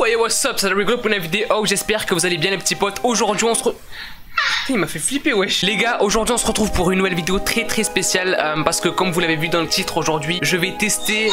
Hey, what's up, c'est le rigolo pour une vidéo. Oh, j'espère que vous allez bien les petits potes. Aujourd'hui on se retrouve... Il m'a fait flipper, wesh. Les gars, aujourd'hui on se retrouve pour une nouvelle vidéo très spéciale parce que comme vous l'avez vu dans le titre, aujourd'hui je vais tester...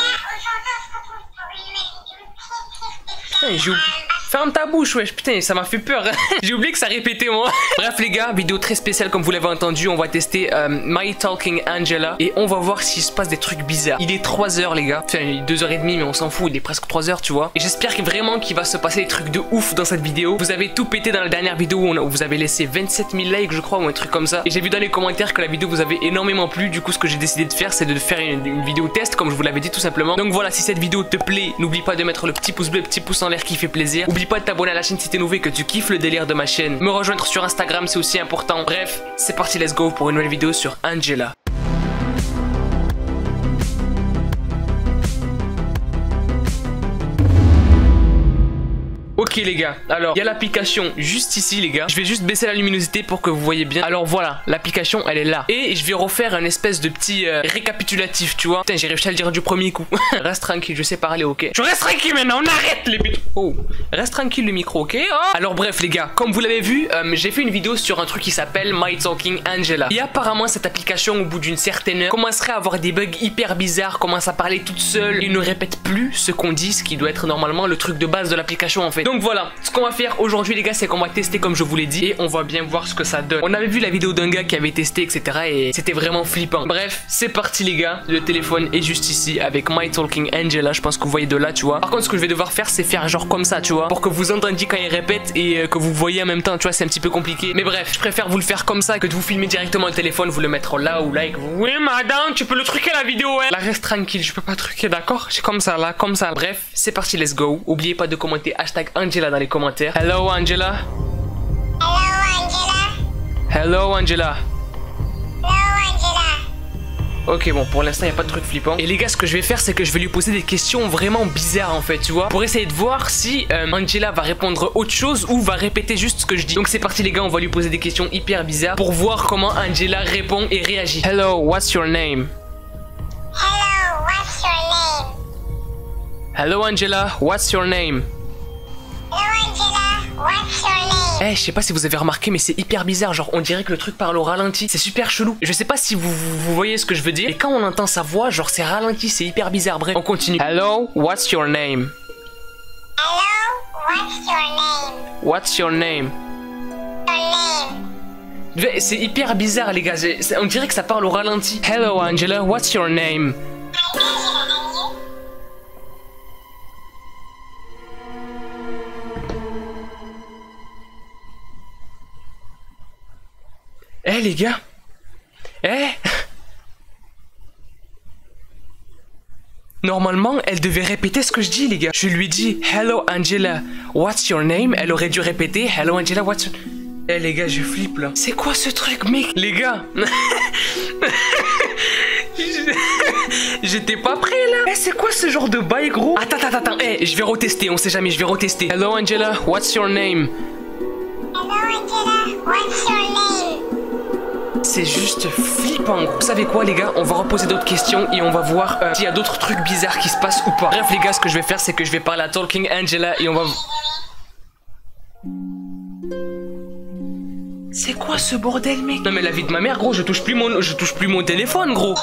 Putain, j'ai oublié... Ferme ta bouche, wesh, putain, ça m'a fait peur. J'ai oublié que ça répétait, moi. Bref, les gars, vidéo très spéciale, comme vous l'avez entendu. On va tester My Talking Angela. Et on va voir s'il se passe des trucs bizarres. Il est 3h, les gars. Enfin, il est 2h30, mais on s'en fout. Il est presque 3h, tu vois. Et j'espère vraiment qu'il va se passer des trucs de ouf dans cette vidéo. Vous avez tout pété dans la dernière vidéo où vous avez laissé 27 000 likes, je crois, ou un truc comme ça. Et j'ai vu dans les commentaires que la vidéo vous avait énormément plu. Du coup, ce que j'ai décidé de faire, c'est de faire une vidéo test, comme je vous l'avais dit, tout simplement. Donc voilà, si cette vidéo te plaît, n'oublie pas de mettre le petit pouce bleu, le petit pouce en l'air qui fait plaisir. N'oublie pas de t'abonner à la chaîne si t'es nouveau et que tu kiffes le délire de ma chaîne. Me rejoindre sur Instagram, c'est aussi important. Bref, c'est parti, let's go pour une nouvelle vidéo sur Angela. Ok les gars, alors il y a l'application juste ici les gars. Je vais juste baisser la luminosité pour que vous voyez bien. Alors voilà, l'application elle est là. Et je vais refaire un espèce de petit récapitulatif, tu vois. Putain, j'ai réussi à le dire du premier coup. Reste tranquille, je sais parler, ok. Je reste tranquille maintenant, on arrête les buts. Oh, reste tranquille le micro, ok. Oh. Alors bref les gars, comme vous l'avez vu, j'ai fait une vidéo sur un truc qui s'appelle My Talking Angela. Et apparemment cette application au bout d'une certaine heure commencerait à avoir des bugs hyper bizarres, commence à parler toute seule et ne répète plus ce qu'on dit, ce qui doit être normalement le truc de base de l'application en fait. Donc voilà, ce qu'on va faire aujourd'hui les gars, c'est qu'on va tester comme je vous l'ai dit et on va bien voir ce que ça donne. On avait vu la vidéo d'un gars qui avait testé etc et c'était vraiment flippant. Bref, c'est parti les gars, le téléphone est juste ici avec My Talking Angela, je pense que vous voyez de là tu vois. Par contre ce que je vais devoir faire c'est faire genre comme ça tu vois, pour que vous entendiez quand il répète et que vous voyez en même temps tu vois, c'est un petit peu compliqué. Mais bref, je préfère vous le faire comme ça que de vous filmer directement le téléphone, vous le mettre là ou là et que vous... Oui madame, tu peux le truquer la vidéo ouais. Là reste tranquille, je peux pas truquer d'accord. J'ai comme ça là, comme ça. Bref, c'est parti, let's go. Oubliez pas de commenter hashtag Angela dans les commentaires. Hello Angela. Hello Angela. Ok bon, pour l'instant il n'y a pas de truc flippant. Et les gars, ce que je vais faire c'est que je vais lui poser des questions vraiment bizarres en fait tu vois, pour essayer de voir si Angela va répondre autre chose ou va répéter juste ce que je dis. Donc c'est parti les gars, on va lui poser des questions hyper bizarres pour voir comment Angela répond et réagit. Hello, what's your name? Hello, what's your name? Hello Angela, what's your name? Hello Angela, what's your name? Eh, je sais pas si vous avez remarqué, mais c'est hyper bizarre. Genre, on dirait que le truc parle au ralenti. C'est super chelou. Je sais pas si vous voyez ce que je veux dire. Et quand on entend sa voix, genre, c'est ralenti, c'est hyper bizarre. Bref, on continue. Hello, what's your name? Hello, what's your name? What's your name? Your name. C'est hyper bizarre, les gars. On dirait que ça parle au ralenti. Hello, Angela, what's your name? Eh les gars, normalement elle devait répéter ce que je dis les gars. Je lui dis hello Angela, what's your name? Elle aurait dû répéter hello Angela, what's your... Eh les gars, je flippe là. C'est quoi ce truc mec? Les gars j'étais pas prêt là. Eh c'est quoi ce genre de bail gros? Attends, eh je vais retester, on sait jamais, je vais retester. Hello Angela, what's your name? Hello Angela, what's your name? C'est juste flippant. Vous savez quoi les gars, on va reposer d'autres questions et on va voir s'il y a d'autres trucs bizarres qui se passent ou pas. Bref les gars, ce que je vais faire c'est que je vais parler à Talking Angela et on va... C'est quoi ce bordel mec? Non mais la vie de ma mère gros, je touche plus mon téléphone gros.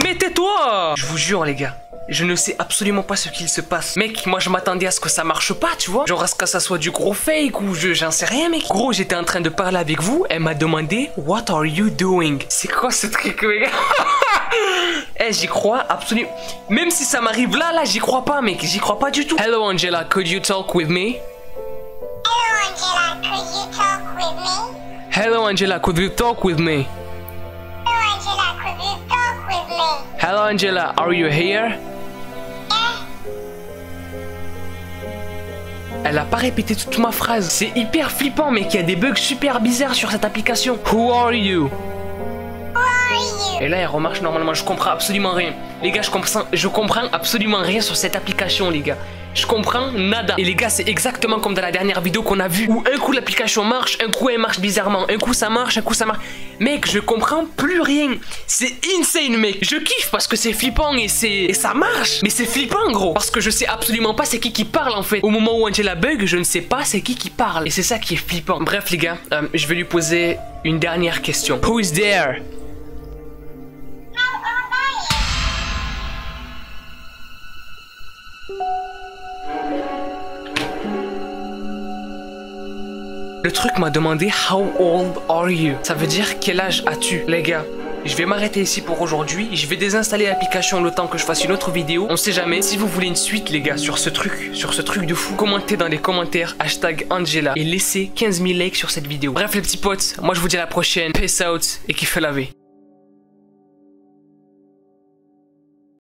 Mais tais-toi. Je vous jure les gars, je ne sais absolument pas ce qu'il se passe. Mec, moi je m'attendais à ce que ça marche pas, tu vois. Genre à ce que ça soit du gros fake ou j'en sais rien, mec. Gros, j'étais en train de parler avec vous, elle m'a demandé what are you doing? C'est quoi ce truc, mec? Eh, j'y crois absolument. Même si ça m'arrive là, j'y crois pas, mec. J'y crois pas du tout. Hello Angela, could you talk with me? Hello Angela, could you talk with me? Hello Angela, could you talk with me? Hello Angela, could you talk with me? Hello Angela, are you here? Elle a pas répété toute ma phrase. C'est hyper flippant, mec. Il y a des bugs super bizarres sur cette application. Who are you? Who are you? Et là, elle remarche normalement. Je comprends absolument rien. Les gars, je comprends absolument rien sur cette application, les gars. Je comprends nada. Et les gars, c'est exactement comme dans la dernière vidéo qu'on a vue, où un coup l'application marche, un coup elle marche bizarrement, un coup ça marche, un coup ça marche. Mec, je comprends plus rien. C'est insane, mec. Je kiffe parce que c'est flippant et ça marche. Mais c'est flippant, gros. Parce que je sais absolument pas c'est qui parle en fait. Au moment où Angela bug, je ne sais pas c'est qui parle. Et c'est ça qui est flippant. Bref, les gars, je vais lui poser une dernière question. Who is there? Le truc m'a demandé how old are you? Ça veut dire quel âge as-tu? Les gars, je vais m'arrêter ici pour aujourd'hui. Je vais désinstaller l'application le temps que je fasse une autre vidéo. On sait jamais. Si vous voulez une suite, les gars, sur ce truc de fou, commentez dans les commentaires #Angela et laissez 15 000 likes sur cette vidéo. Bref, les petits potes, moi je vous dis à la prochaine. Peace out et kiffez la vie.